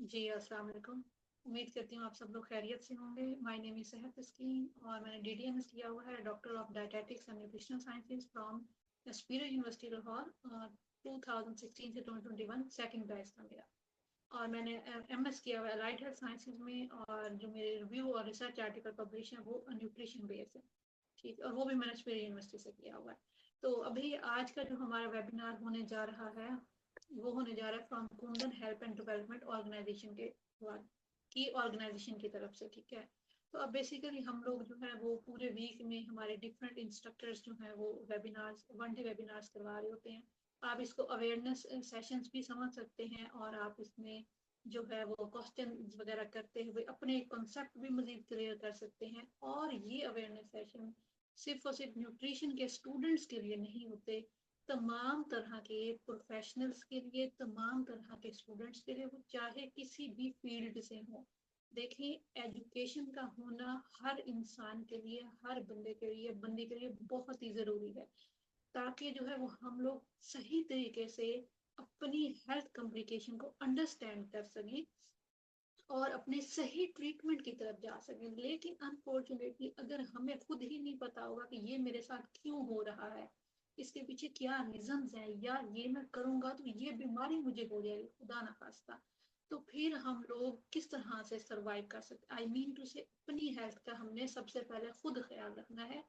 जी, अस्सलाम वालेकुम। उम्मीद करती हूँ आप सब लोग खैरियत से होंगे। माय नेम इज़ सेहत तस्कीन और मैंने डीडीएमएस किया हुआ है, doctor of dietetics and nutritional sciences from एस्पीरिया यूनिवर्सिटी लाहौर। 2016 से 2021 सेकंड बैच था मेरा। और मैंने एमएस किया हुआ है अलाइड हेल्थ साइंसेज में, और जो मेरे रिव्यू और रिसर्च आर्टिकल पब्लिश हैं वो न्यूट्रिशन बेस्ड है। ठीक, और वो भी मैंने एस्पीरिया यूनिवर्सिटी से किया हुआ है। तो अभी आज का जो हमारा वेबिनार होने जा रहा है वो होने जा रहा है from Kundan help and development organization के की ऑर्गेनाइजेशन की तरफ से। ठीक है, तो अब बेसिकली हम लोग जो है वो पूरे वीक में हमारे डिफरेंट इंस्ट्रक्टर्स जो हैं वो वेबिनार्स, वन डे वेबिनार्स करवा रहे होते हैं। आप इसको अवेयरनेस सेशंस भी समझ सकते हैं, और आप इसमें जो है वो क्वेश्चन वगैरह करते हुए अपने कॉन्सेप्ट भी मजीद क्लियर कर सकते हैं। और ये अवेयरनेस सेशन सिर्फ और सिर्फ न्यूट्रिशन के स्टूडेंट्स के लिए नहीं होते, तमाम तरह के प्रोफेशनल्स के लिए, तमाम तरह के स्टूडेंट्स के लिए, वो चाहे किसी भी फील्ड से हो। देखिए, एजुकेशन का होना हर इंसान के लिए, हर बंदे के लिए, बंदी के लिए बहुत ही ज़रूरी है, ताकि जो है वो हम लोग सही तरीके से अपनी हेल्थ कम्प्लिकेशन को अंडरस्टैंड कर सकें और अपने सही ट्रीटमेंट की तरफ जा सकें। लेकिन अनफॉर्चुनेटली अगर हमें खुद ही नहीं पता होगा कि ये मेरे साथ क्यों हो रहा है, इसके पीछे क्या रीजंस हैं, या ये मैं करूंगा तो ये बीमारी मुझे हो जाएगी, खुदा ना खास्ता, तो फिर हम लोग किस तरह से सरवाइव कर सकते। आई मीन टू से अपनी हेल्थ का हमने सबसे पहले खुद ख्याल रखना है।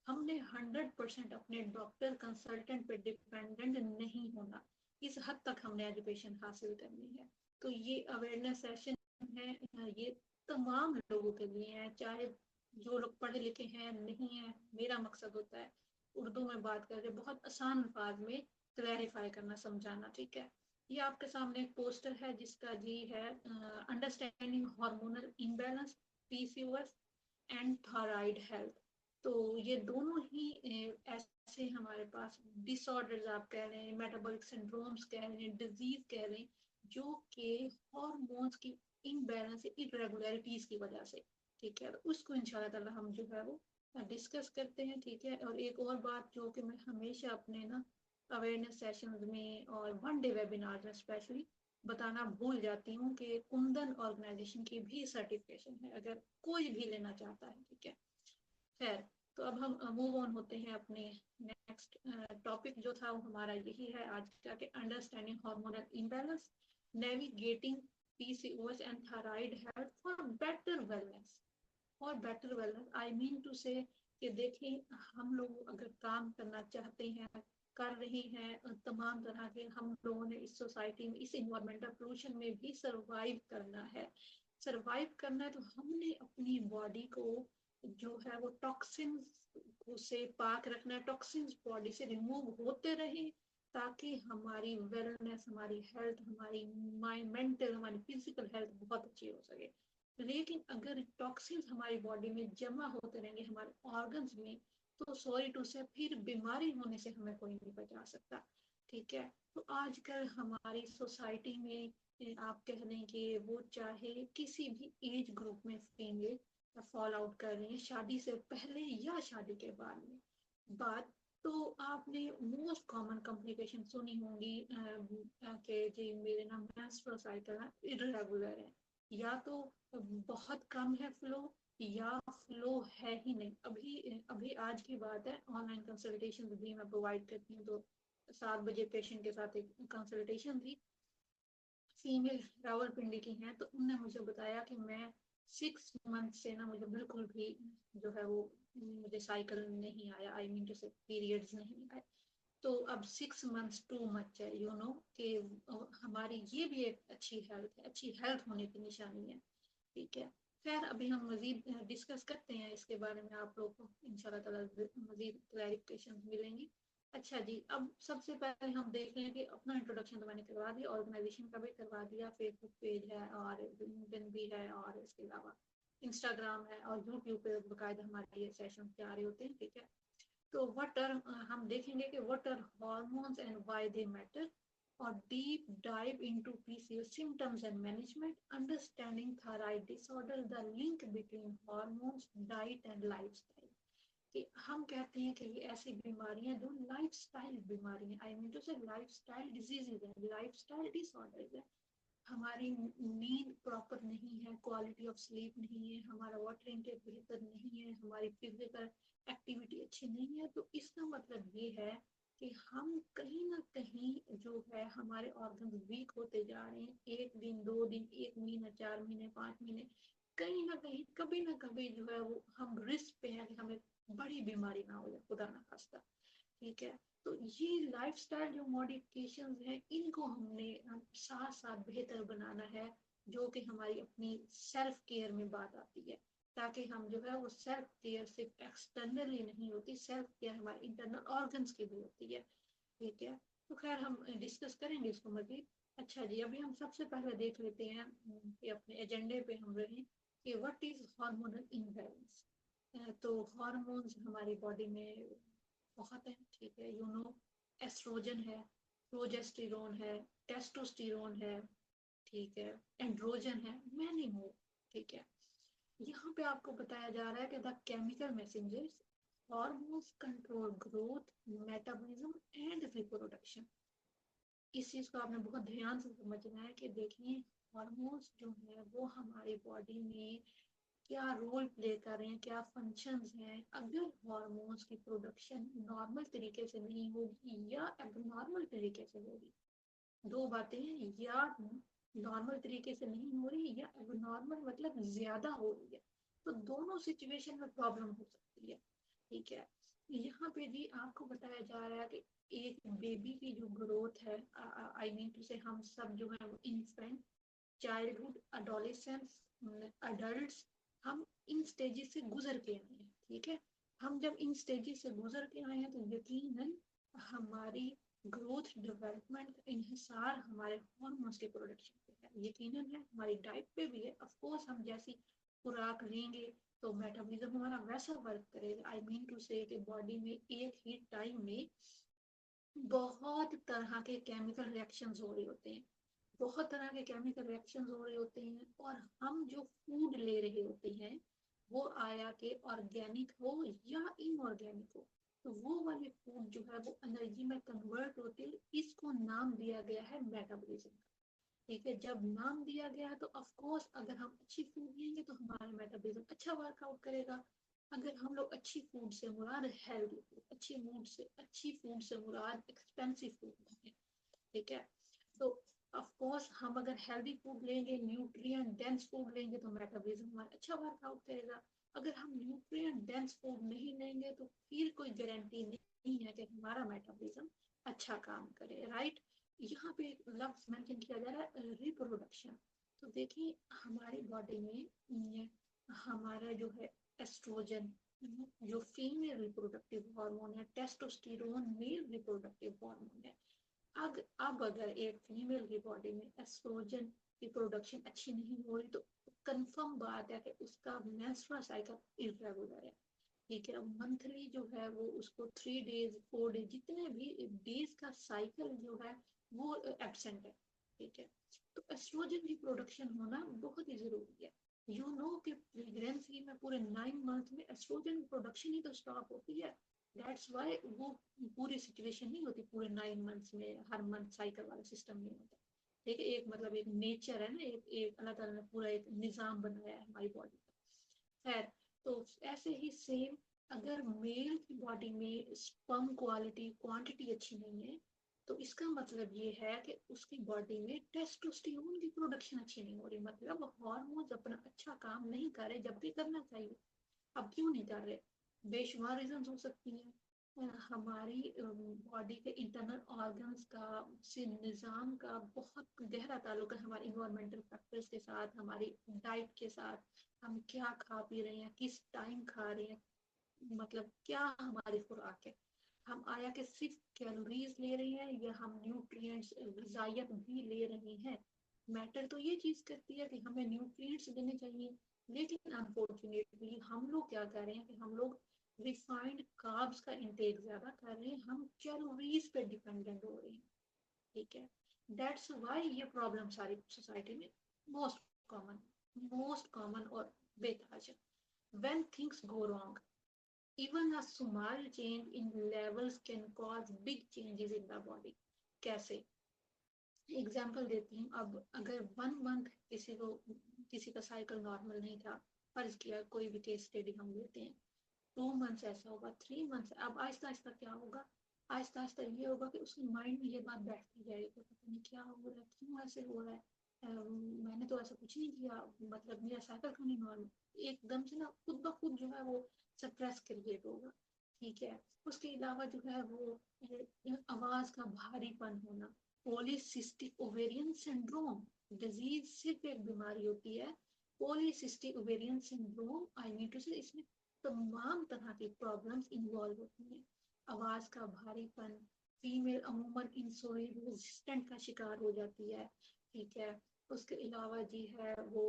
हमने 100% अपने डॉक्टर कंसल्टेंट पे डिपेंडेंट नहीं होना। इस हद तक हमने एजुकेशन हासिल करनी है। तो ये अवेयरनेस सेशन है, ये तमाम लोगों के लिए है, चाहे जो लोग पढ़े लिखे हैं नहीं है। मेरा मकसद होता है उर्दू में बात करके बहुत आसान अल्फाज में क्लैरिफाई करना, समझाना। ठीक है, ये आपके सामने एक पोस्टर है जिसका जी है understanding hormonal imbalance, PCOS and thyroid health. तो ये दोनों ही ऐसे हमारे पास डिसऑर्डर्स आप कह रहे हैं, मेटाबॉलिक सिंड्रोम्स कह रहे हैं, डिजीज कह रहे हैं, जो कि हॉर्मोन्स की इम्बैलेंस, इरेगुलरिटीज की वजह से। ठीक है, तो उसको इंशाल्लाह ताला हम जो है वो डिस्कस करते हैं। ठीक है, और एक और बात जो कि मैं हमेशा अपने ना अवेयरनेस सेशंस में और वन डे वेबिनार में स्पेशली बताना भूल जाती हूँ कि कुंदन ऑर्गेनाइजेशन की भी सर्टिफिकेशन है, अगर कोई भी लेना चाहता है। ठीक है, खैर, तो अब हम मूव ऑन होते हैं अपने नेक्स्ट टॉपिक। जो था वो हमारा यही है आज का, कि understanding hormonal imbalance, navigating PCOS and thyroid health for better wellness. और better wellness I mean to say कि देखिए, हम लोग अगर काम करना चाहते हैं, कर रहे हैं, तमाम तरह के हम लोगों ने इस सोसाइटी में, इस इन्वायरमेंटल पोल्यूशन में भी सरवाइव करना है। सरवाइव करना है तो हमने अपनी बॉडी को जो है वो टॉक्सिन से पाक रखना है, टॉक्सिन्स बॉडी से रिमूव होते रहे, ताकि हमारी वेलनेस, हमारी हेल्थ, हमारी मेंटल, हमारी फिजिकल हेल्थ बहुत अच्छी हो सके। लेकिन अगर टॉक्सिन्स हमारी बॉडी में जमा होते रहेंगे, हमारे ऑर्गन्स में, तो सॉरी टू से फिर बीमारी होने से हमें कोई नहीं बचा सकता। ठीक है, तो आजकल हमारी सोसाइटी में आप कह लें कि वो चाहे किसी भी एज ग्रुप में फीमेल फॉल आउट कर रही है, शादी से पहले या शादी के बाद में बात, तो आपने मोस्ट कॉमन कॉम्प्लिकेशन सुनी होंगी कि जी मेरे ना मेंस्ट्रुअल साइकिल है इरेगुलर है, या तो बहुत कम है फ्लो, या फ्लो है ही नहीं। अभी अभी आज की बात है, ऑनलाइन कंसल्टेशन भी मैं प्रोवाइड करती हूँ, तो 7 बजे पेशेंट के साथ एक कंसल्टेशन थी, फीमेल रावलपिंडी की हैं, तो उनने मुझे बताया कि मैं 6 मंथ से ना मुझे बिल्कुल भी जो है वो मुझे साइकिल नहीं आया, आई मीन टू से पीरियड्स नहीं आए। तो अब 6 मंथ्स टू मच है, यू नो कि हमारी ये भी एक अच्छी हेल्थ है, अच्छी हेल्थ होने की निशानी है। ठीक है, खैर अभी हम मजीद डिस्कस करते हैं इसके बारे में, आप लोग को इंशाल्लाह ताला मजीद क्लैरिफिकेशन मिलेंगी। अच्छा जी, अब सबसे पहले हम देख लें कि अपना इंट्रोडक्शन तो मैंने करवा दिया, ऑर्गेनाइजेशन का भी करवा दिया, फेसबुक पेज है और लिंक्डइन भी है, और इसके अलावा इंस्टाग्राम है, और यूट्यूब पे बाकायदा हमारे ये सेशन जा रहे होते हैं। ठीक है, तो व्हाट आर, हम देखेंगे कि what are hormones and why they matter, और deep dive into PCOS symptoms and management, understanding thyroid disorder, the link between hormones, diet and lifestyle. कि हम कहते हैं कि ये ऐसी बीमारियां जो लाइफस्टाइल बीमारियां, आई मीन टू से लाइफस्टाइल डिजीजेज है, लाइफस्टाइल डिसऑर्डर्स है। हमारी नींद प्रॉपर नहीं है, क्वालिटी ऑफ स्लीप नहीं है, हमारा वाटर इनटेक बेहतर नहीं है, हमारी फिजिकल एक्टिविटी अच्छी नहीं है, तो इसका मतलब ये है कि हम कहीं ना कहीं जो है हमारे ऑर्गन वीक होते जा रहे हैं। 1 दिन 2 दिन 1 महीना 4 महीने 5 महीने कहीं ना कभी जो है वो हम रिस्क पे हैं कि हमें बड़ी बीमारी ना हो जाए, खुदा ना खास्ता। ठीक है, तो ये लाइफस्टाइल जो मॉडिफिकेशंस हैं इनको हमने साथ साथ बेहतर बनाना है, जो कि हमारी अपनी सेल्फ केयर में बात आती है, ताकि हम जो है वो सेल्फ केयर सिर्फ एक्सटर्नली नहीं होती, सेल्फ केयर हमारे इंटरनल ऑर्गन्स की भी होती है। ठीक है, तो खैर हम डिस्कस करेंगे इसको मजीद। अच्छा जी, अभी हम सबसे पहले देख लेते हैं कि अपने एजेंडे पे हम रहे कि व्हाट इज हार्मोनल इम्बैलेंस। तो हार्मोन्स हमारी बॉडी में बहुत है। ठीक है, यू नो, एस्ट्रोजन है, प्रोजेस्टेरोन है, टेस्टोस्टेरोन है, ठीक है, एंड्रोजन है, मैनी मोर। ठीक है, यहाँ पे आपको बताया जा रहा है कि the chemical messengers hormones control growth, metabolism and reproduction. इस चीज को आपने बहुत ध्यान से समझना है कि देखिए हार्मोन्स जो है वो हमारी बॉडी में क्या रोल प्ले कर रहे हैं, क्या फंक्शंस हैं। अगर हार्मोन्स की प्रोडक्शन नॉर्मल तरीके से नहीं होगी या एबनॉर्मल तरीके से होगी, दो बातें हैं, या नॉर्मल तरीके से नहीं हो रही या एबनॉर्मल मतलब ज्यादा हो रही है, तो दोनों सिचुएशन में प्रॉब्लम हो सकती है। ठीक है, यहाँ पे जी आपको बताया जा रहा है कि एक बेबी की जो ग्रोथ है, आई मीन टू से हम सब जो है वो इन्फेंट, चाइल्डहुड, अडोलेसेंस, अडल्ट, हम इन स्टेजेस से गुजर के आए हैं। ठीक है, हम जब इन स्टेजेस से गुजर के आए हैं तो यकीनन हमारी ग्रोथ डेवलपमेंट इंहिसार हमारे हार्मोन्स के प्रोडक्शन पे है, यकीनन है, हमारी डाइट पे भी है। ऑफ कोर्स हम जैसी खुराक लेंगे तो मेटाबॉलिज्म हमारा वैसा वर्क करेगा। आई मीन टू से कि बॉडी में एक ही टाइम में बहुत तरह के केमिकल रिएक्शंस हो रहे होते हैं, बहुत तरह के केमिकल रिएक्शंस हो रहे होते हैं, और हम जो फूड ले रहे होते हैं वो आया के ऑर्गेनिक हो या इनऑर्गेनिक हो, तो वो वाले फूड जो है वो एनर्जी में कन्वर्ट होते हैं। इसको नाम दिया गया है मेटाबॉलिज्म। ठीक है, जब नाम दिया गया है तो ऑफ कोर्स अगर हम अच्छी फूड लेंगे तो हमारा मेटाबॉलिज्म अच्छा वर्कआउट करेगा। अगर हम लोग अच्छी फूड से मुराद हेल्दी फूड, अच्छी फूड से मुराद एक्सपेंसिव फूड नहीं है। ठीक है, तो ऑफ कोर्स हम अगर हेल्दी फूड लेंगे, न्यूट्रिएंट डेंस फूड लेंगे तो मेटाबॉलिज्म हमारा अच्छा वर्कआउट करेगा। अगर हम न्यूट्रिएंट डेंस फूड नहीं लेंगे तो फिर कोई गारंटी नहीं है कि हमारा मेटाबॉलिज्म अच्छा काम करे, राइट। यहाँ पे एक लफ्ज मेंशन किया जा रहा है, रिप्रोडक्शन। तो देखिए हमारी बॉडी में हमारा जो है एस्ट्रोजन जो फीमेल रिप्रोडक्टिव हार्मोन है, टेस्टोस्टेरोन मेल रिप्रोडक्टिव हार्मोन है। अब अगर एक फीमेल की बॉडी में एस्ट्रोजन की प्रोडक्शन अच्छी नहीं हो रही तो कंफर्म बात है कि उसका मेंस्ट्रुअल साइकिल इरेगुलर है। ठीक है, मंथली जो है वो उसको 3 डेज 4 डेज जितने भी डेज का साइकिल जो है वो एब्सेंट है। ठीक है, तो एस्ट्रोजन की प्रोडक्शन होना बहुत ही जरूरी है। यू नो कि प्रेगनेंसी में पूरे 9 मंथ में एस्ट्रोजन प्रोडक्शन ही तो स्टॉप होती है। दैट्स वाई वो पूरी सिचुएशन नहीं होती पूरे 9 मंथ्स में, हर मंथ साइकिल वाला सिस्टम नहीं होता। ठीक है, एक मतलब एक नेचर है ना, एक अल्लाह ताला ने पूरा एक निजाम बनाया है हमारी बॉडी का। खैर, तो ऐसे ही सेम अगर मेल की बॉडी में स्पर्म क्वालिटी क्वांटिटी अच्छी नहीं है तो इसका मतलब ये है कि उसकी बॉडी में टेस्टोस्टेरोन की प्रोडक्शन अच्छी नहीं हो रही, मतलब हार्मोन्स अपना अच्छा काम नहीं कर रहे जब भी करना चाहिए। अब क्यों नहीं कर रहे, बेशुमार रीजन हो सकती हैं। हमारी बॉडी के इंटरनल ऑर्गन्स का से निज़ाम का बहुत गहरा ताल्लुक है हमारे इन्वायरमेंटल फैक्टर्स के साथ, हमारी डाइट के साथ। हम क्या खा पी रहे हैं, किस टाइम खा रहे हैं, मतलब क्या हमारी खुराक है, हम आया कि सिर्फ कैलोरीज ले रहे हैं या हम न्यूट्रिएंट्स ग़िज़ाइयत भी ले रहे हैं। मैटर तो ये चीज़ करती है कि हमें न्यूट्रिएंट्स देने चाहिए, लेकिन अनफॉर्चुनेटली हम लोग क्या कर रहे हैं कि हम लोग रिफाइंड कार्ब्स का इंटेक ज्यादा कर रहे हैं, हम कैलोरीज पे डिपेंडेंट हो रहे हैं। ठीक है, दैट्स व्हाई ये प्रॉब्लम सारी सोसाइटी में मोस्ट कॉमन मोस्ट कॉमन और बेताज है। When things go wrong, even a small change in levels can cause big changes in the body. कैसे, एग्जाम्पल देती हूँ। अब अगर 1 मंथ किसी का साइकिल नॉर्मल नहीं था, फर्ज किया कोई भी केस स्टडी हम लेते हैं, 2 मंथ्स ऐसा होगा, 3 मंथ्स, अब आहिस्ता आहिस्ता क्या होगा, आहिस्ता आहिस्ता ये होगा कि उसके माइंड में ये बात बैठती जाएगी कि पता नहीं क्या हो रहा है, क्यों ऐसे हो रहा है, मैंने तो ऐसा कुछ नहीं किया, मतलब मेरा साइकिल क्यों नहीं नॉर्मल, एकदम से ना खुद ब खुद जो है वो स्ट्रेस क्रिएट होगा। ठीक है। उसके अलावा जो है वो आवाज का भारीपन होना, पॉलीसिस्टिक ओवेरियन सिंड्रोम, डिजीज सिर्फ एक बीमारी होती है, polycystic ovarian syndrome, I mean to say इसमें तमाम तरह की प्रॉब्लम्स इन्वॉल्व होती हैं। आवाज का भारीपन, फीमेल अमूमन इंसुलिन रेजिस्टेंट का शिकार हो जाती है। ठीक है। उसके अलावा जी है वो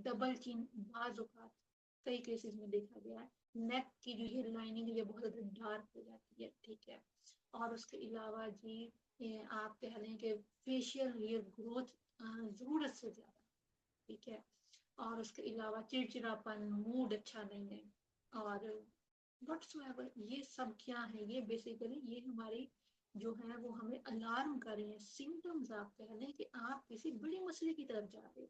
डबल चिन, बाज औकात कई केसेस में देखा गया है, नेक की जो हेयर लाइनिंग है ये बहुत ज्यादा डार्क हो जाती है। ठीक है। और उसके अलावा जी आप कह लें कि फेशियल हेयर ग्रोथ जरूरत से ज्यादा। ठीक है। और उसके अलावा चिड़चिड़ापन, मूड अच्छा नहीं है, और व्हाट्सएवर, ये सब क्या है, ये बेसिकली ये हमारी जो है वो हमें अलार्म कर रही है, सिम्टम्स आप कह लें कि आप किसी बड़े मसले की तरफ जा रहे हो।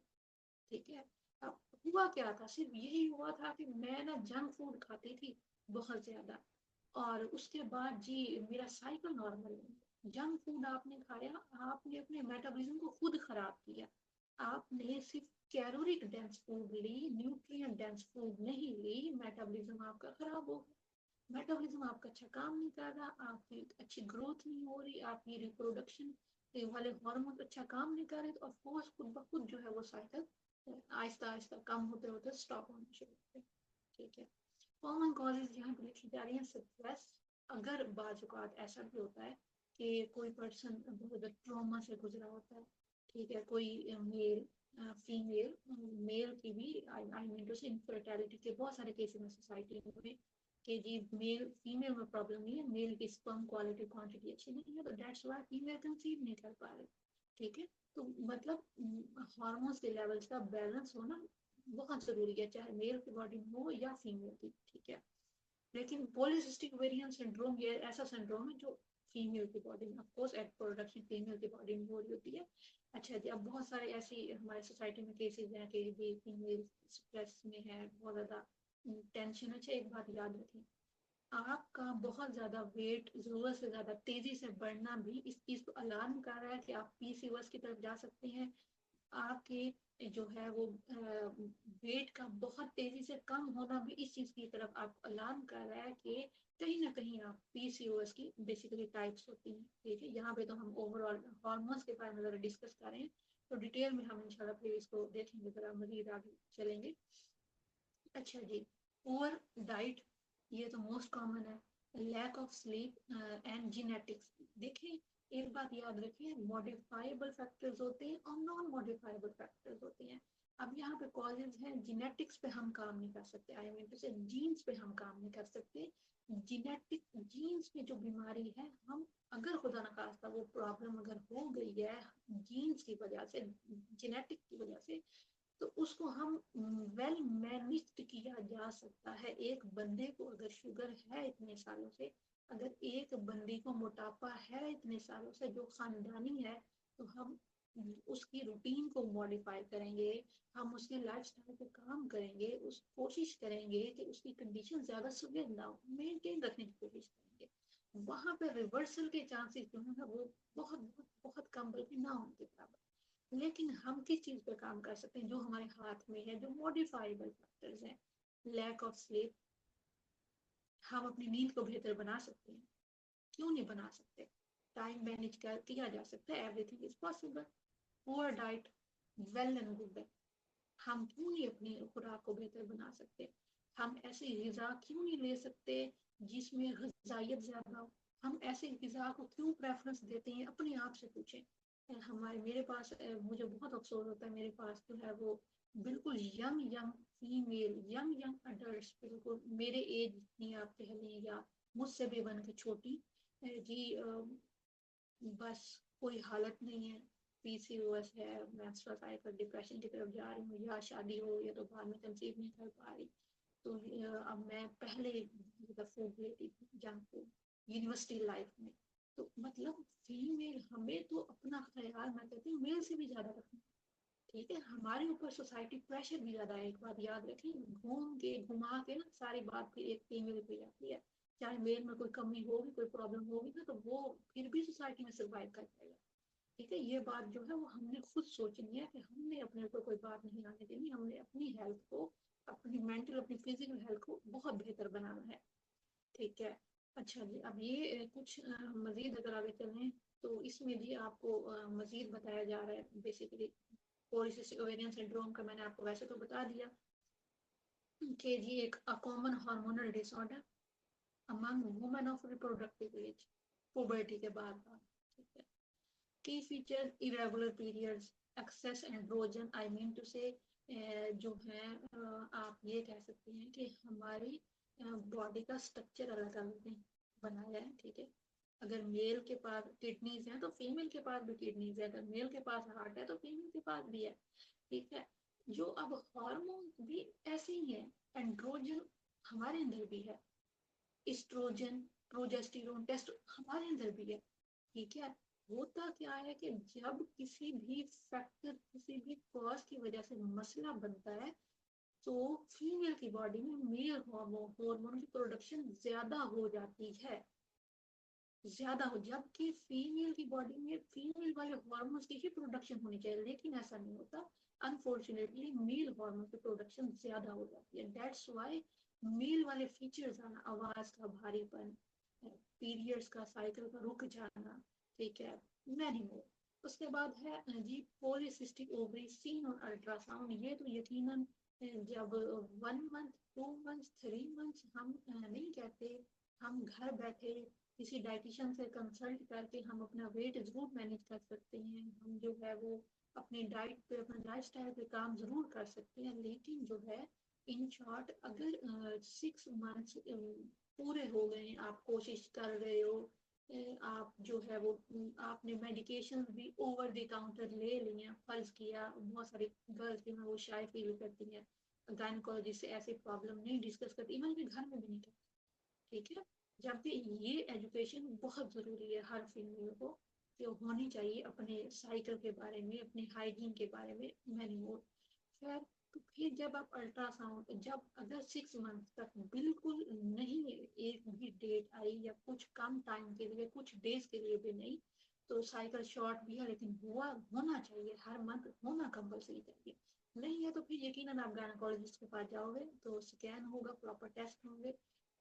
ठीक है। अब हुआ क्या था, सिर्फ यही हुआ था कि मैं ना जंक फूड खाती थी बहुत ज्यादा, और उसके बाद जी मेरा साइकिल नॉर्मल नहीं। जंक फूड आपने खाया, आपने अपने मेटाबॉलिज्म को खुद खराब किया। आपने सिर्फ कैलोरिक डेंस फूड ली, न्यूट्रिएंट डेंस फूड नहीं ली, मेटाबॉलिज्म आपका खराब हो गया। मेटाबॉलिज्म आपका अच्छा काम नहीं कर रहा, आपकी अच्छी ग्रोथ नहीं हो रही, आपकी रिप्रोडक्शन वाले हार्मोन अच्छा काम नहीं कर रहे, तो ऑफकोर्स खुद ब खुद जो है वो साइकिल आहिस्ता आहिस्ता कम होते होते स्टॉप होना शुरू होते हैं। ठीक है। कॉमन कॉजेज यहाँ पे लिखी जा रही है, स्ट्रेस, अगर बाजुकात ऐसा भी होता है कि कोई पर्सन बहुत ज़्यादा ट्रॉमा से गुजरा होता है। ठीक है। कोई मेल, फीमेल, मेल की भी आई मीन टू से इनफर्टिलिटी के बहुत सारे केसेस में सोसाइटी में कि जी मेल फीमेल में प्रॉब्लम नहीं है, मेल की स्पर्म क्वालिटी क्वांटिटी अच्छी नहीं है, तो दैट्स व्हाई फीमेल कंसीव नहीं कर पा रहे। ठीक है। तो मतलब हार्मोन्स के लेवल्स का बैलेंस होना बहुत जरूरी है, चाहे मेल की बॉडी में हो या फीमेल की। ठीक है। लेकिन पॉलीसिस्टिक ओवेरियन सिंड्रोम ये ऐसा सिंड्रोम है जो फीमेल की बॉडी में, of course egg production female की बॉडी में हो रही होती है। अच्छा जी, अब बहुत सारे ऐसी हमारे सोसाइटी में केसेस हैं कि भी फीमेल स्ट्रेस में है, बहुत ज्यादा टेंशन। अच्छा, एक बात याद रखें, आपका बहुत ज्यादा वेट जरूरत से ज्यादा तेजी से बढ़ना भी इस चीज को अलार्म कर रहा है कि आप पीसीओएस की तरफ जा सकते हैं। आपके जो है वो वेट का बहुत तेजी से कम होना भी इस चीज की तरफ आपको अलार्म कर रहा है कि कहीं ना कहीं आप पीसीओएस की बेसिकली टाइप्स होती हैं। ठीक है। यहाँ पे तो हम ओवरऑल हार्मोन्स के बारे में जरा डिस्कस कर रहे हैं, तो डिटेल में हम इंशाल्लाह फिर इसको देखेंगे, जरा मजीद आगे चलेंगे। अच्छा जी, पुअर डाइट, ये तो मोस्ट कॉमन है, lack of sleep and genetics. देखिए, एक बात याद रखिए, मॉडिफाइबल फैक्टर्स होते हैं और नॉन मॉडिफाइबल फैक्टर्स होते हैं। अब यहाँ पे कॉजेज हैं, जीनेटिक्स पे हम काम नहीं कर सकते, आई मीन टू से जीन्स पे हम काम नहीं कर सकते। जीनेटिक जीन्स में जो बीमारी है, हम अगर खुदा न खास्ता वो प्रॉब्लम अगर हो गई है जीन्स की वजह से, जेनेटिक की वजह से, तो उसको हम वेल मैनेज्ड किया जा सकता है। एक बंदे को अगर शुगर है इतने सालों से, अगर एक बंदी को मोटापा है इतने सालों से जो खानदानी है, तो हम उसकी रूटीन को मॉडिफाई करेंगे, हम उसके लाइफस्टाइल पे काम करेंगे, उस कोशिश करेंगे कि उसकी कंडीशन ज्यादा सीवियर ना हो, मेंटेन रखने की कोशिश करेंगे। वहां पे रिवर्सल के चांसेस जो है ना वो बहुत बहुत बहुत कम, बल्कि ना होने के बराबर। लेकिन हम किस चीज पे काम कर सकते हैं जो हमारे हाथ में है, जो मॉडिफाइबल फैक्टर्स हैं। लैक ऑफ स्लीप, हम अपनी नींद को बेहतर बना सकते हैं, क्यों नहीं बना सकते, टाइम मैनेज कर किया जा सकता है, everything is possible. Poor diet, well and good, हम क्यों नहीं अपनी खुराक को बेहतर बना सकते, हम ऐसी गज़ा क्यों नहीं ले सकते जिसमें गजाइत ज्यादा हो, हम ऐसे गज़ा को क्यों प्रेफरेंस देते हैं, अपने आप से पूछें। हमारे मेरे पास मुझे बहुत अफसोस होता है, मेरे पास जो है वो बिल्कुल young young female, young young adult, बिल्कुल मेरे एज जितनी आप कह लें या मुझसे भी बन के छोटी, जी बस कोई हालत नहीं है, पीसीओएस है, मेंस्ट्रुअल साइकिल, डिप्रेशन की तरफ जा रही हूँ, या शादी हो या तो बाद में कंसीव नहीं कर पा रही, तो अब मैं पहले फूड लेती थी जंक फूड यूनिवर्सिटी लाइफ में, तो मतलब फीमेल हमें तो अपना ख्याल, मैं कहती हूँ, मेल से भी ज्यादा रखना, ठीक है। हमारे ऊपर सोसाइटी प्रेशर भी ज्यादा है, एक बात याद रखें, घूम के घुमा के ना सारी बात फिर एक फीमेल पे जाती है। चाहे मेल में कोई कमी होगी, कोई प्रॉब्लम होगी ना, तो वो फिर भी सोसाइटी में सर्वाइव कर पाएगा, ठीक है। ये बात जो है वो हमने खुद सोचनी है कि हमने अपने ऊपर कोई बात नहीं आने देनी, हमने अपनी हेल्थ को, अपनी मेंटल, अपनी फिजिकल हेल्थ को बहुत बेहतर बनाना है, ठीक है। अच्छा जी, अब ये कुछ मजीद अगर आगे चलें तो इसमें भी आपको मजीद बताया जा रहा है बेसिकली पॉलीसिस्टिक ओवेरियन सिंड्रोम का। मैंने आपको वैसे तो बता दिया कि जी एक common hormonal disorder among women of reproductive age, puberty के बाद, ठीक है। Key feature irregular periods, excess androgen, I mean to say जो है आप ये कह सकते हैं कि हमारी बॉडी का स्ट्रक्चर अलग अलग बनाया है, ठीक है। अगर मेल के पास किडनीज हैं तो फीमेल के पास भी किडनीज है, अगर मेल के पास हार्ट है तो फीमेल के पास भी है, ठीक है। जो अब हार्मोन भी ऐसे ही है, एंड्रोजन हमारे अंदर भी है, इस्ट्रोजन, प्रोजेस्टेरोन, टेस्ट हमारे अंदर भी है, ठीक है। होता क्या है कि जब किसी भी फैक्टर, किसी भी कॉज की वजह से मसला बनता है, तो फीमेल की बॉडी में मेल हार्मोन की प्रोडक्शन ज्यादा हो जाती है, ज्यादा हो, जबकि फीमेल की बॉडी में फीमेल वाले हार्मोन्स की ही प्रोडक्शन होनी चाहिए, लेकिन ऐसा नहीं होता। अनफॉर्चुनेटली मेल हार्मोन की प्रोडक्शन ज्यादा हो जाती है, दैट्स व्हाई मेल वाले फीचर्स आना, आवाज का भारीपन, पीरियड्स का साइकिल का रुक जाना, ठीक है, मैनी मोर। उसके बाद है जी polycystic ovary seen on ultrasound. ये तो यकीनन जब 1 मंथ, 2 मंथ, 3 मंथ हम नहीं कहते, हम घर बैठे किसी डाइटिशियन से कंसल्ट करके हम अपना वेट जरूर मैनेज कर सकते हैं, हम जो है वो अपनी डाइट पे, अपने लाइफस्टाइल पे काम जरूर कर सकते हैं, लेकिन जो है इन शॉर्ट अगर 6 मंथ पूरे हो गए, आप कोशिश कर रहे हो, आप जो है वो आपने मेडिकेशन भी ओवर द काउंटर ले लिए हैं, फर्ज किया बहुत सारी गर्ल्स जो है वो शाय फील करती हैं, गायनकोलॉजिस्ट से ऐसी प्रॉब्लम नहीं डिस्कस करती, इवन कि घर में भी नहीं करती, ठीक है। जबकि ये एजुकेशन बहुत जरूरी है हर फीमेल को, जो होनी चाहिए अपने साइकिल के बारे में, अपने हाइजीन के बारे में, मैनी मोर। खैर, तो फिर जब आप अल्ट्रासाउंड, जब अगर 6 मंथ तक बिल्कुल नहीं, एक भी डेट आई या कुछ कम टाइम के लिए, कुछ डेज के लिए भी नहीं, तो साइकिल शॉर्ट भी है, लेकिन हुआ होना चाहिए, हर मंथ होना कंपल्सरी चाहिए। नहीं है तो फिर यकीनन आप गायनेकोलॉजिस्ट के पास जाओगे तो स्कैन होगा, प्रॉपर टेस्ट होंगे,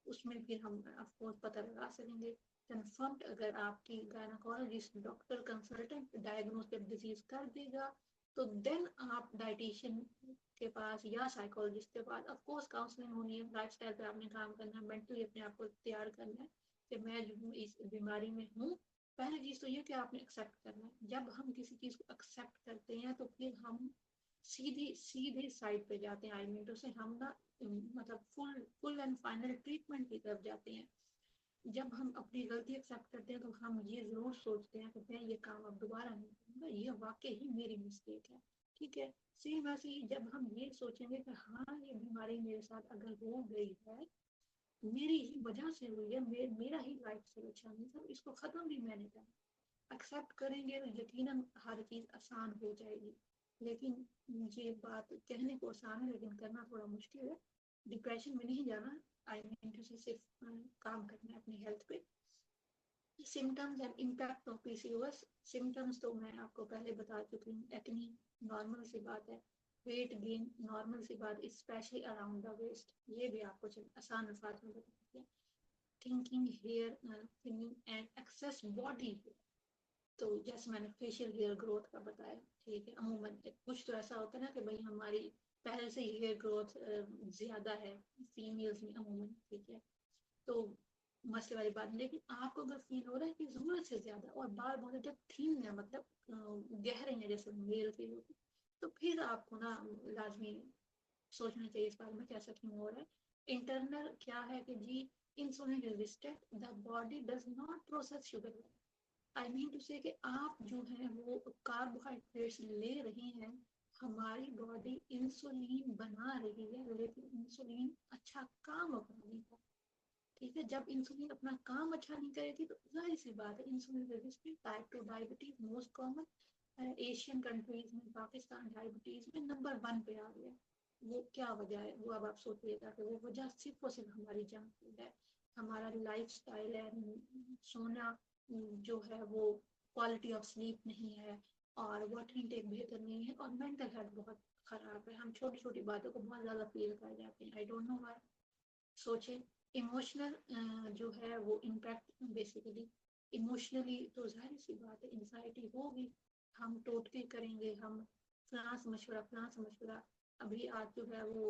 उसमें फिर हम ऑफकोर्स पता लगा सकेंगे कन्फर्म। अगर आपकी gynaecologist doctor consultant diagnose disease कर देगा, तो देन आप डाइटिशियन के पास या साइकोलॉजिस्ट के पास, ऑफ कोर्स काउंसलिंग होनी है, लाइफस्टाइल पे आपने काम करना है, मेंटली अपने आप को तैयार करना है कि मैं जो हूँ इस बीमारी में हूँ। पहली चीज तो ये कि आपने एक्सेप्ट करना है, जब हम किसी चीज को एक्सेप्ट करते हैं तो फिर हम सीधे सीधे साइड पे जाते हैं, आई मीन टू से हम ना मतलब फुल एंड फाइनल ट्रीटमेंट की तरफ जाते हैं। जब हम अपनी गलती एक्सेप्ट करते हैं तो हम ये जरूर सोचते हैं कि मैं ये काम अब दोबारा नहीं करूंगा, ये वाकई ही मेरी मिस्टेक है, ठीक है। सेम वैसे ही जब हम ये सोचेंगे कि हाँ ये बीमारी मेरे साथ अगर हो गई है, मेरी ही वजह से हुई है, मेरा ही लाइफ सिलेक्शन है, सब इसको खत्म भी मैंने करना, एक्सेप्ट करेंगे तो यकीनन हर चीज आसान हो जाएगी। लेकिन ये बात कहने को आसान है, लेकिन करना थोड़ा मुश्किल है। डिप्रेशन में नहीं जाना, आई मीन टू से सिर्फ काम करना है अपनी हेल्थ पे। Symptoms and impact of PCOS. Symptoms तो मैं आपको पहले बता चुकी हूँ, एक्नी नॉर्मल सी बात है, वेट गेन नॉर्मल सी बात, स्पेशली अराउंड द वेस्ट, ये भी आपको आसान अल्फाज में बता दिया। Thinking hair thinning and excess body, तो जैसे मैंने फेशियल हेयर ग्रोथ का बताया, ठीक है। अमूमन कुछ तो ऐसा होता है ना कि भाई हमारी पहले से ही हेयर ग्रोथ ज्यादा है फीमेल्स में अमूमन, ठीक है, तो मसले वाली बात नहीं। लेकिन आपको अगर फील हो रहा है कि जरूरत से ज्यादा और बाल बहुत जब थीन है, मतलब गहरे हैं जैसे मेल फील होती, तो फिर आपको ना लाजमी सोचना चाहिए इस बारे में कि ऐसा क्यों हो रहा है। इंटरनल क्या है कि जी insulin resistant, the body does not process sugar, I mean to say कि आप जो है वो कार्बोहाइड्रेट्स ले रहे हैं, हमारी बॉडी इंसुलिन बना रही है, लेकिन इंसुलिन अच्छा काम कर नहीं पाती, ठीक है, जब इंसुलिन अपना काम अच्छा नहीं करेगी तो जाहिर सी बात है insulin resistant type 2 diabetes most common Asian countries में, पाकिस्तान डायबिटीज में नंबर 1 पे आ गया। वो क्या वजह है, वो अब आप सोचिएगा कि वो वजह सिर्फ और सिर्फ हमारी जंक फूड है, हमारा लाइफ स्टाइल है, सोना जो है वो क्वालिटी ऑफ स्लीप नहीं है, और वाटर इनटेक बेहतर नहीं है, और मेंटल हेल्थ बहुत खराब है। हम छोटी छोटी बातों को बहुत ज्यादा फील कर जाते हैं, आई डोंट नो व्हाई। सोचे इमोशनल जो है वो इम्पैक्ट, बेसिकली इमोशनली तो जाहिर सी बात है एंजाइटी होगी, हम टोटके करेंगे, हम फलां से मशवरा। अभी आज जो है वो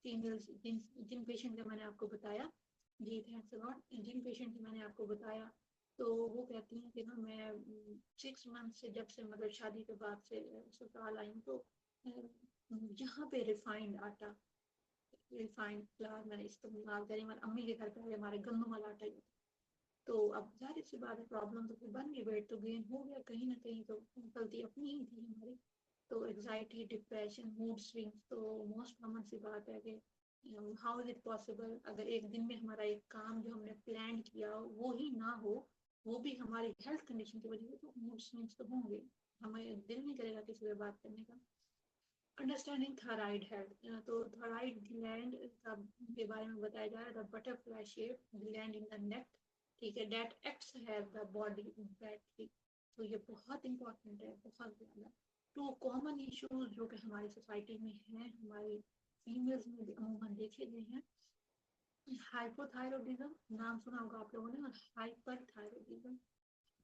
फीमेल्स जिन जिन पेशेंट का मैंने आपको बताया, जी थैंक्स लॉट, जिन पेशेंट की मैंने आपको बताया, तो वो कहती हैं कि ना मैं 6 मंथ से, जब से मतलब शादी के बाद से ससुराल आई हूँ, तो यहाँ पे रिफाइंड आटा, रिफाइंड फ्लावर मैंने इस्तेमाल करी, हमारी अम्मी के घर पे हमारे गन्नों वाला आटा ही होता। तो अब जाहिर सी बात है प्रॉब्लम तो फिर बन गई, वेट तो गेन हो गया कहीं ना कहीं, तो गलती अपनी ही थी हमारी। तो एग्जाइटी, डिप्रेशन, मूड स्विंग्स तो मोस्ट कॉमन सी बात है कि हाउ इज इट पॉसिबल, अगर एक दिन में हमारा एक काम जो हमने प्लान किया वो ही ना हो, वो भी हमारी हेल्थ कंडीशन की वजह से, तो मूड स्विंग्स तो होंगे, हमें दिल नहीं करेगा किसी से बात करने का। अंडरस्टैंडिंग थायराइड हेल्थ, तो थायराइड ग्लैंड का के बारे में बताया जा रहा है, the butterfly shape gland in the neck, ठीक है, that acts have the body battery. तो ये बहुत इंपॉर्टेंट है, बहुत ज़्यादा। तो कॉमन इश्यूज जो कि हमारी सोसाइटी में हैं, हमारी फीमेल्स में भी अमूमन देखे गए हैं, हाइपोथायरॉयडिज्म नाम सुना होगा आप लोगों ने, और हाइपर थायरॉयडिज्म।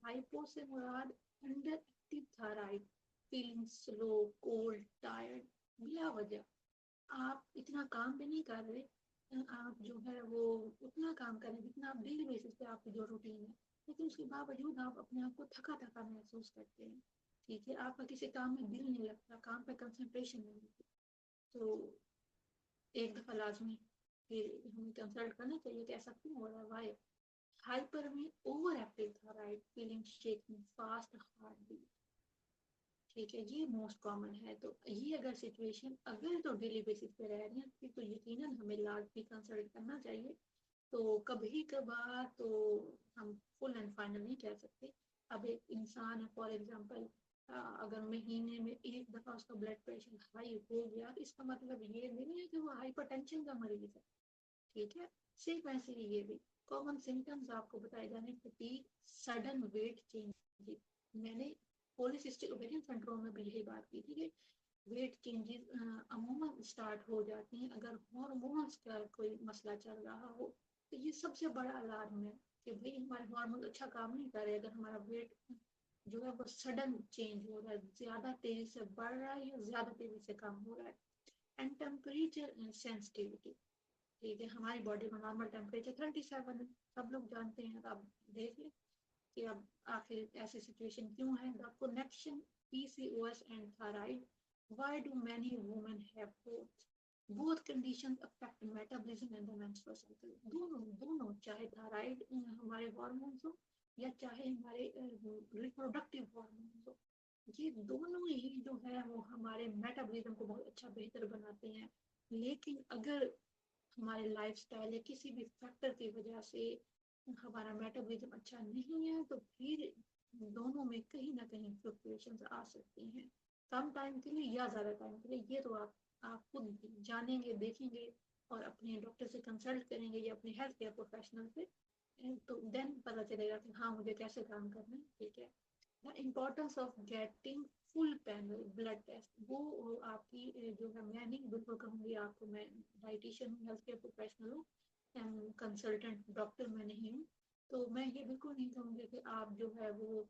हाइपो से मुराद underactive thyroid, feeling slow, cold, tired, बिला वजह आप इतना काम भी नहीं कर रहे, आप जो है वो उतना काम करें जितना आप डेली बेसिस पे आपकी जो रूटीन है, लेकिन उसके बावजूद आप अपने आप को थका थका महसूस करते हैं, ठीक है, आपका किसी काम में दिल नहीं लगता, काम पे कंसंट्रेशन नहीं होती। तो एक दफा लाजमी फिर हमें कंसल्ट करना चाहिए कि ऐसा क्यों हो रहा है, वाई। हाइपर में over active thyroid, feeling shaking, fast heart beat, ठीक है, ये मोस्ट कॉमन है। तो ये अगर सिचुएशन अगर तो डेली बेसिस पे रह रही है, फिर तो यकीनन हमें लाज भी कंसल्ट करना चाहिए। तो कभी कभार तो हम फुल एंड फाइनल नहीं कह सकते। अब एक इंसान है फॉर एग्जांपल, अगर महीने में एक दफा उसका ब्लड प्रेशर हाई हो गया, तो इसका मतलब ये नहीं है कि वो हाइपरटेंशन का मरीज है, ठीक है। सिर्फ ऐसे ही ये भी कॉमन सिम्टम्स आपको बताए जाने, फटीग, सडन वेट चेंज। मैंने पॉलीसिस्टिक ओवेरियन सिंड्रोम में भी यही बात की थी कि वेट चेंजेस अमूमन स्टार्ट हो जाती हैं अगर हार्मोन्स का कोई मसला चल रहा हो। तो ये सबसे बड़ा अलार्म है कि भाई हमारे हार्मोन अच्छा काम नहीं कर रहे, अगर हमारा वेट जो है वो सडन चेंज हो रहा है, ज्यादा तेजी से बढ़ रहा है या ज्यादा तेजी से कम हो रहा है। एंड टेम्परेचर सेंसिटिविटी, ठीक है, हमारी बॉडी में नॉर्मल टेम्परेचर 37 है, सब लोग जानते हैं, तो आप देख लें कि अब आखिर ऐसी सिचुएशन क्यों है। The connection PCOS and thyroid, why do many women have both, both conditions affect metabolism and the menstrual cycle. दोनों दोनों, चाहे थायराइड हमारे हार्मोन्स हो या चाहे हमारे रिप्रोडक्टिव हार्मोन्स हो, ये दोनों ही जो है वो हमारे मेटाबॉलिज्म को बहुत अच्छा बेहतर बनाते हैं। लेकिन अगर हमारे लाइफस्टाइल या किसी भी फैक्टर की वजह से हमारा मेटाबॉलिज्म अच्छा नहीं है, तो फिर दोनों में कहीं ना कहीं फ्लक्चुएशंस आ सकती हैं, कम टाइम के लिए या ज़्यादा टाइम के लिए। ये तो आप खुद जानेंगे, देखेंगे, और अपने डॉक्टर से कंसल्ट करेंगे या अपने हेल्थ केयर प्रोफेशनल से, तो देन पता चलेगा कि हाँ मुझे कैसे काम करना है, ठीक है। The importance of getting full panel blood test, वो आपकी जो है, मैं नहीं बिल्कुल कहूँगी आपको, मैं डाइटिशियन हूँ, हेल्थ केयर प्रोफेशनल हूँ, कंसल्टेंट डॉक्टर मैं नहीं हूँ, तो मैं ये बिल्कुल नहीं कहूँगी कि आप जो है वो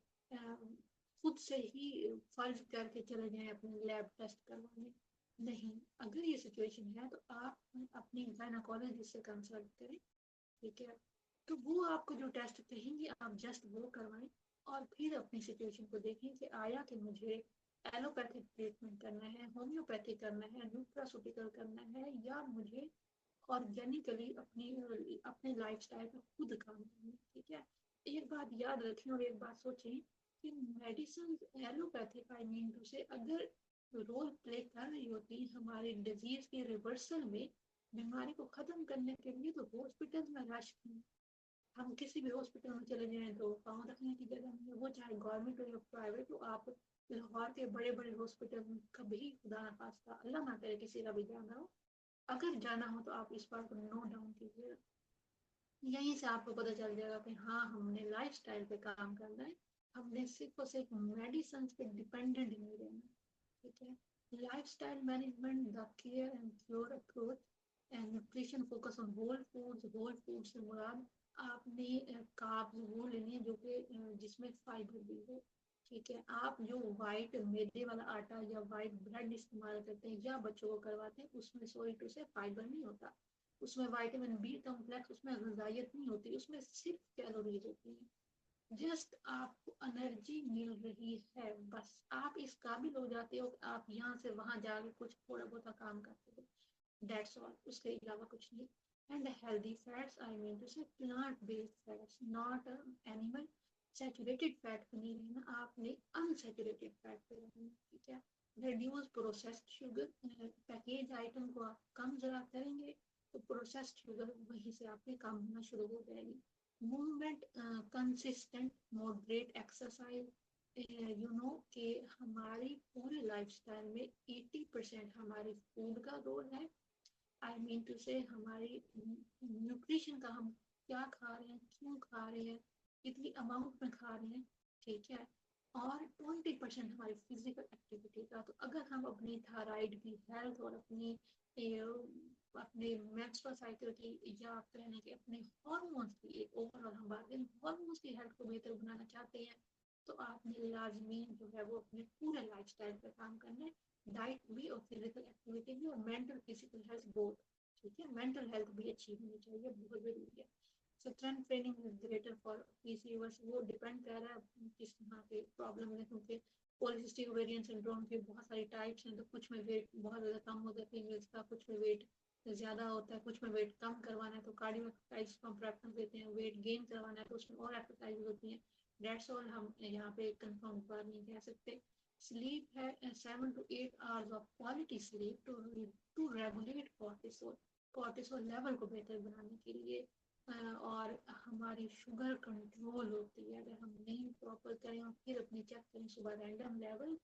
खुद से ही फर्ज करके चले जाएं अपने लैब टेस्ट करवाने। नहीं, अगर ये सिचुएशन है तो आप अपनी गायनाकोलॉजिस्ट से कंसल्ट करें, ठीक है। तो वो आपको जो टेस्ट कहेंगे आप जस्ट वो करवाएं, और फिर अपनी सिचुएशन को देखें कि आया कि मुझे एलोपैथिक ट्रीटमेंट करना है, होम्योपैथिक करना है, न्यूट्रास्यूटिकल करना है, या मुझे ऑर्गेनिकली अपने लाइफस्टाइल पर खुद काम करना है, ठीक है। एक बात याद रखें और एक बात सोचें कि medicine allopathic I mean to say अगर रोल प्ले कर रही होती हमारे डिजीज के रिवर्सल में, बीमारी को खत्म करने के लिए तो हॉस्पिटल में रश नहीं। हम किसी भी हॉस्पिटल में चले जाएं तो पाँव रखने की जगह नहीं है, वो चाहे गवर्नमेंट हो या प्राइवेट हो। आप लाहौर के बड़े बड़े हॉस्पिटल में कभी खुदा ना खास्ता अल्लाह ना करे किसी का भी जाना हो, अगर जाना हो तो आप इस बात को नोट डाउन कीजिए। यहीं से आपको पता चल जाएगा कि हाँ हमने लाइफस्टाइल पे काम करना है, हमने सिर्फ और सिर्फ मेडिसिन पे डिपेंडेंट नहीं रहना। ठीक है, lifestyle management the care and cure approach and nutrition focus on whole food से मुराद आपने कार्ब्स वो लेने हैं जो कि जिसमें फाइबर भी हो। ठीक है, आप जो वाइट मैदे वाला आटा या वाइट ब्रेड इस्तेमाल करते हैं या बच्चों को करवाते हैं, उसमें सॉरी टू से फाइबर नहीं होता, उसमें विटामिन बी कॉम्प्लेक्स, उसमें ग़िज़ाइयत नहीं होती, उसमें सिर्फ कैलोरीज होती हैं। जस्ट आपको एनर्जी मिल रही है, बस आप इस काबिल हो जाते हो कि आप यहाँ से वहाँ जाके कुछ थोड़ा बहुत काम करते हो, दैट्स ऑल, उसके अलावा कुछ नहीं। And healthy fats I mean to say plant based fats, not animal saturated fat पे नहीं रहना, आपने अनसैचुरेटेड फैट पे रहना। ठीक है, reduce processed sugar, package item को आप कम जरा करेंगे तो प्रोसेस्ड शुगर वहीं से आपके कम होना शुरू हो जाएगी। Movement, consistent moderate exercise, you know कि हमारी पूरे लाइफस्टाइल में 80% हमारे फूड का रोल है। आई मीन टू से हमारी न्यूट्रिशन का, हम क्या खा रहे हैं, क्यों खा रहे हैं, कितनी अमाउंट में खा रहे हैं। ठीक है, और 20% हमारी फिजिकल एक्टिविटी का। तो अगर हम अपनी थायराइड की हेल्थ और अपनी अपने मेंस्ट्रुअल साइकिल की या आप कहने के अपने हार्मोन्स की एक ओवरऑल हम बात करें हार्मोन्स की हेल्थ को बेहतर बनाना चाहते हैं, तो आपने लाजमी जो है वो अपने पूरे लाइफस्टाइल पर काम करना है, डाइट भी और फिजिकल एक्टिविटी भी और मेंटल फिजिकल हेल्थ बोथ। ठीक है, मेंटल हेल्थ भी अच्छी होनी चाहिए, बहुत जरूरी है। Strength training is greater for PCOS, वो डिपेंड कर रहा है किस तरह के प्रॉब्लम है, क्योंकि पॉलीसिस्टिक ओवेरियन सिंड्रोम के बहुत सारी टाइप्स हैं, तो कुछ में वेट बहुत ज़्यादा कम होता है फीमेल्स का, कुछ में वेट ज़्यादा होता है, कुछ में वेट कम करवाना है तो कार्डियो एक्सरसाइज को हम प्रेफरेंस देते हैं, वेट गेन करवाना है तो उसमें और एक्सरसाइज होती हैं। डेट्स ऑल, हम यहाँ पे कंफर्म बात नहीं कह सकते। स्लीप है 7 to 8 hours of quality sleep to regulate cortisol, cortisol level को बेहतर बनाने के लिए, और हमारी शुगर कंट्रोल होती है। अगर हम नींद प्रॉपर करें और फिर अपने चेक करें सुबह रैंडम लेवल,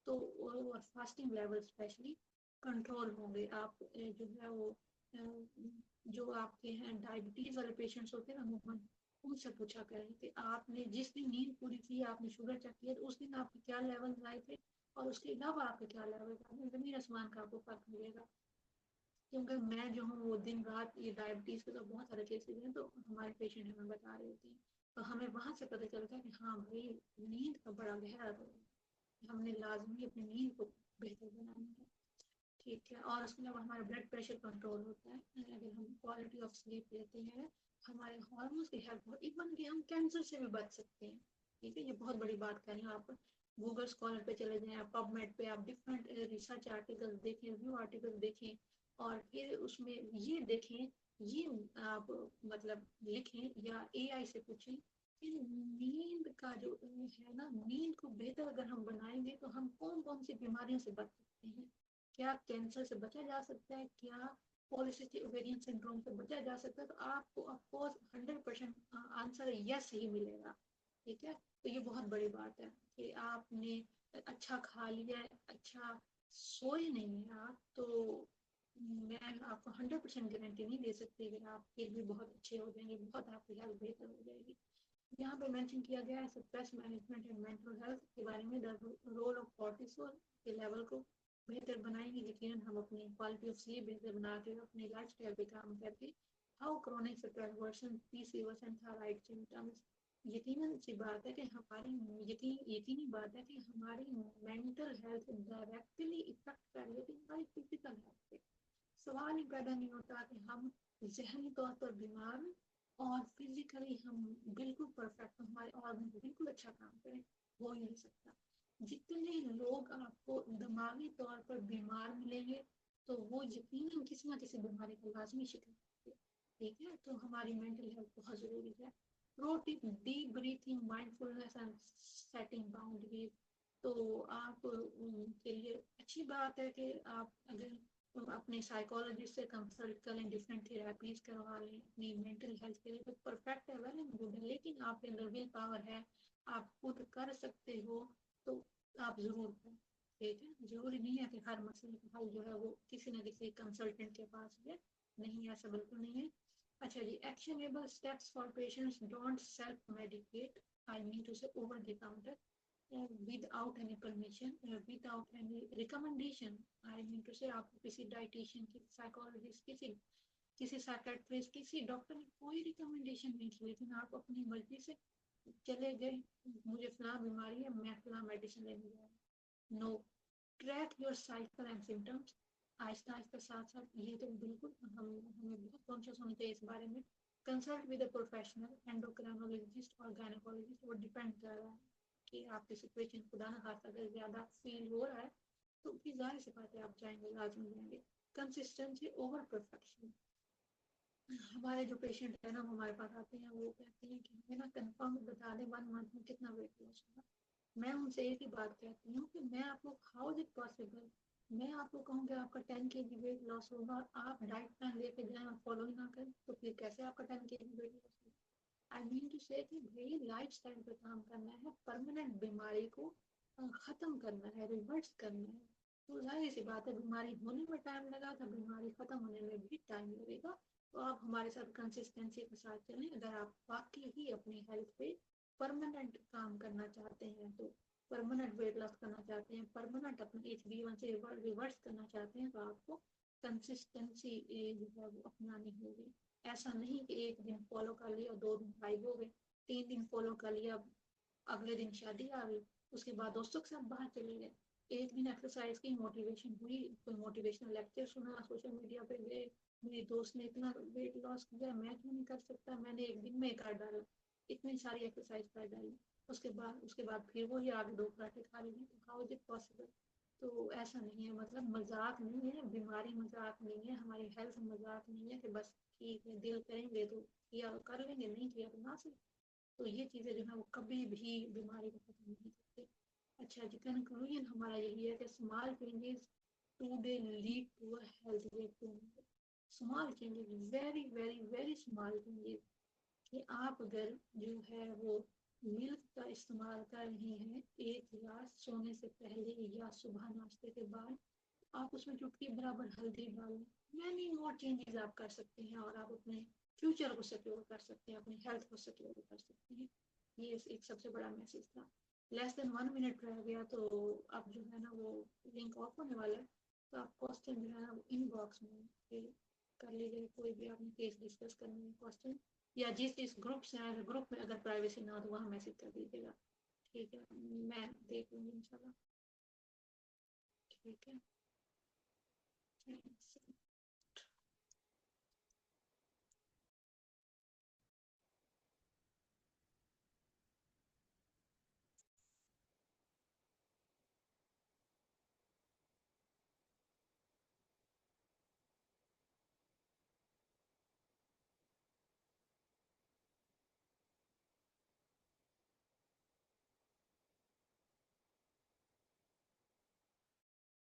तो और फास्टिंग लेवल स्पेशली कंट्रोल होंगे। आप जो है वो जो आपके हैं डायबिटीज वाले पेशेंट्स होते हैं ना, अमूमन उनसे पूछा करें कि आपने जिस दिन नींद पूरी की, आपने शुगर चेक किया, तो उस दिन आपके क्या लेवल आए थे और उसके अलावा आपके क्या लेवल थे, जमीन आसमान का आपको फर्क मिलेगा। क्योंकि मैं जो हूँ वो दिन रात ये डायबिटीज़ के तो बहुत सारे केसेस हैं, तो हमारे पेशेंट हमें बता रहे होते हैं, तो हमें वहाँ से पता चलता है कि हाँ भाई नींद का बड़ा गहरा रोल है, हमने लाजमी अपनी नींद को बेहतर बनाना है। ठीक है, और उसके अलावा हमारा ब्लड प्रेशर कंट्रोल होता है अगर हम क्वालिटी ऑफ स्लीप लेते हैं, हमारे हार्मोन्स की हेल्प हो, इवन कि हम कैंसर से भी बच सकते हैं। ठीक है, ये बहुत बड़ी बात करें आप गूगल स्कॉलर पे चले जाएं, पबमेड पे आप डिफरेंट रिसर्च आर्टिकल्स देखें, रिव्यू आर्टिकल्स देखें, और फिर उसमें ये देखें, ये आप मतलब लिखें या एआई से पूछें कि नींद का जो है ना, नींद को बेहतर अगर हम बनाएंगे तो हम कौन कौन सी बीमारियों से बच सकते हैं, क्या कैंसर से बचा जा सकता है, क्या पॉलीसिस्टिक ओवेरियन सिंड्रोम से बचा जा सकता है, तो आपको ऑफकोर्स 100% आंसर यस ही मिलेगा। ठीक है, तो ये बहुत बड़ी बात है कि आपने अच्छा खा लिया है, अच्छा सोए नहीं है आप, तो मैं आपको 100% गारंटी नहीं दे सकती कि आप फिर भी बहुत अच्छे हो जाएंगे, बहुत आपकी हेल्थ बेहतर हो जाएगी। यहाँ पे मेंशन किया गया है stress management and mental health के बारे में, द रोल ऑफ कॉर्टिसोल के लेवल को बेहतर बनाएंगे यकीनन हम अपनी क्वालिटी ऑफ स्लीप बेहतर बनाते हुए अपने लाइफस्टाइल पे काम करके। How chronic stress versus PCOS and thyroid symptoms, यकीनन सी बात है कि हमारी यकीनी बात है कि हमारी मेंटल हेल्थ डायरेक्टली इफेक्ट कर रही है हमारी फिजिकल हेल्थ पे। सवाल ही पैदा नहीं होता कि हम जहनी तौर पर बीमार और फिजिकली हम बिल्कुल परफेक्ट, हमारे ऑर्गन बिल्कुल अच्छा काम करें, हो ही नहीं सकता। जितने लोग आपको दिमागी तौर पर बीमार मिलेंगे, तो वो यकीनन किसी ना किसी बीमारी का लाजमी शिकार होंगे। ठीक है, तो हमारी मेंटल हेल्थ बहुत ज़रूरी है। Protein deep breathing mindfulness and setting boundaries, तो आप के लिए अच्छी बात है कि आप अगर अपने साइकोलॉजिस्ट से कंसल्ट करें, डिफरेंट थेरापीज करवा लें, अपनी मेंटल हेल्थ के लिए तो परफेक्ट है, वेल एंड गुड है, लेकिन आपके अंदर विल पावर है, आप खुद कर सकते हो, तो आप जरूर करें। ठीक है, जरूरी नहीं है कि हर मसले का हल जो है वो किसी न किसी कंसल्टेंट के पास है, नहीं ऐसा बिल्कुल नहीं है। अच्छा जी, actionable steps for patients, don't self medicate, I mean to say over the counter, without any permission, without any recommendation, I mean to say आपको किसी डाइटिशियन, किसी साइकोलॉजिस्ट, किसी साइकेट्रिस्ट, किसी डॉक्टर ने कोई रिकमेंडेशन नहीं की, लेकिन आप अपनी मर्जी से चले गए, मुझे फलां बीमारी है, मैं फलां मेडिसिन लेने जा रहा हूँ। No, track your cycle and symptoms, आहिस्ता आहिस्ता साथ साथ, ये तो बिल्कुल हमें बहुत कॉन्शियस होना चाहिए इस बारे में। Consult with a professional, endocrinologist और गायनेकोलॉजिस्ट, वो डिपेंड कर रहा है कि आपकी सिचुएशन खुदा न खास्ता अगर ज़्यादा फील हो रहा है तो फिर जाहिर सी बात है आप जाएंगे, लाजमी जाएंगे। कंसिस्टेंसी ओवर परफेक्शन, हमारे जो पेशेंट है ना, हमारे पास आते हैं, वो कहते हैं कि हमें ना कंफर्म बता दें 1 मंथ में कितना वेट लॉस होगा। मैं उनसे एक ही बात कहती हूँ कि मैं आपको, हाउ इज इट पॉसिबल, मैं आपको कहूँ कि आपका 10 kg वेट लॉस होगा और आप डाइट प्लान लेके जाएं और फॉलो ही ना करें, तो फिर कैसे आपका 10 kg वेट लॉस होगा। आई मीन टू से कि भाई लाइफ स्टाइल पे काम करना है, परमानेंट बीमारी को खत्म करना है, रिवर्स करना है, तो जाहिर सी बात है बीमारी होने में टाइम लगा था, बीमारी खत्म होने में भी टाइम लगेगा। तो आप हमारे साथ कंसिस्टेंसी के साथ चलें, अगर आप वाकई ही अपनी हेल्थ पे परमानेंट काम करना चाहते हैं, तो परमानेंट वेट लॉस करना चाहते हैं, परमानेंट अपने HbA1c रिवर्स करना चाहते हैं, तो आपको कंसिस्टेंसी जो है वो अपनानी होगी। ऐसा नहीं कि एक दिन फॉलो कर लिया, 2 दिन गायब हो गए, 3 दिन फॉलो कर लिया, अगले दिन शादी आ गई, उसके बाद दोस्तों के साथ बाहर चले गए, एक दिन एक्सरसाइज की मोटिवेशन हुई, कोई मोटिवेशनल लेक्चर सुना, सोशल मीडिया पे गए, मेरे दोस्त ने इतना वेट लॉस किया, मैं क्यों नहीं कर सकता, मैंने एक दिन में कर डाला, इतनी सारी एक्सरसाइज कर डाली, उसके बाद फिर वही आगे 2 पराठे खा लिए, तो हाउ इज इट पॉसिबल। तो ऐसा नहीं है, मतलब मजाक नहीं है, बीमारी मजाक नहीं है, हमारी हेल्थ मजाक नहीं है कि बस ठीक है दिल करेंगे तो किया कर लेंगे, नहीं किया तो ना सही। तो ये चीज़ें जो है वो कभी भी बीमारी को खत्म नहीं करती। अच्छा जी, कंक्लूजन हमारा यही है कि small changes today lead to a healthy tomorrow. Small changes, very very very small changes, कि आप अगर जो है वो मिल्क का इस्तेमाल कर रहे हैं एक गिलास सोने से पहले या सुबह नाश्ते के बाद, आप उसमें चुटकी बराबर हल्दी डाल लें, मैनी मोर चेंजेस आप कर सकते हैं, और आप अपने फ्यूचर को सिक्योर कर सकते हैं, अपनी हेल्थ को सिक्योर कर सकते हैं। ये एक सबसे बड़ा मैसेज था। लेस देन 1 मिनट रह गया, तो अब जो है ना वो लिंक ऑफ होने वाला है, तो आप क्वेश्चन जो है ना वो इनबॉक्स में कर लीजिए, कोई भी आपने केस डिस्कस करनी है क्वेश्चन, या जिस ग्रुप से आए ग्रुप में अगर प्राइवेसी ना हो तो वहाँ मैसेज कर दीजिएगा। ठीक है, मैं देख लूँगी इंशाल्लाह। ठीक है।